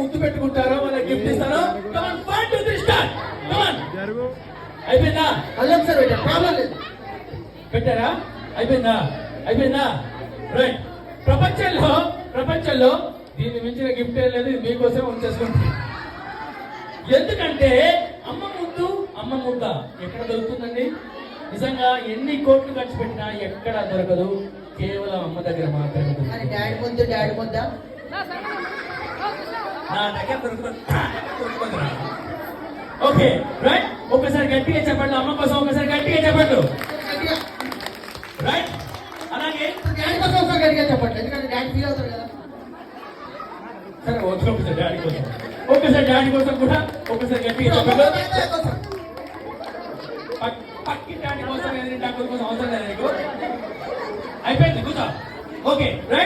ముద్దు పెట్టుకుంటారో వాళ్ళకి గిఫ్ట్ ఇస్తారో. కమాన్ 1 2 3 స్టార్ట్. కమాన్ అయిపోయిందా? అల్లం సార్ పెట్టా ప్రాబ్లం లేదు. పెట్టారా? అయిపోయిందా? అయిపోయిందా? రైట్. ప్రపంచంలో దీన్ని మించిన గిఫ్ట్ ఏం లేదు. ఇది మీకోసం ఉంచేసుకుంటుంది. ఎందుకంటే అమ్మ ముద్ద ఎక్కడ దొరుకుతుందండి? నిజంగా ఎన్ని కోట్లు ఖర్చు పెట్టినా ఎక్కడ దొరకదు. కేవలం అమ్మ దగ్గర మాత్రమే దొరుకుతుంది. డాడీ ముద్ద నా దగ్గర దొరుకుతుంది. Okay right. ఒకసారి గట్టిగా చెప్పండి అమ్మ కోసం. ఒకసారి గట్టిగా చెప్పండి. రైట్. అలాగే డాడీ కోసం ఒకసారి గట్టిగా చెప్పండి. ఎందుకంటే డాడీ ఫీల్ అవుతారు కదా. సరే ఒకసారి డాడీ కోసం, ఒకసారి డాడీ కోసం కూడా ఒకసారి గట్టిగా చెప్పండి. పక్కి డాడీ కోసం, ఎదురు డాక్టర్ కోసం అవసరం లేదు నీకు. అయిపోయింది కూర్చో. Okay right.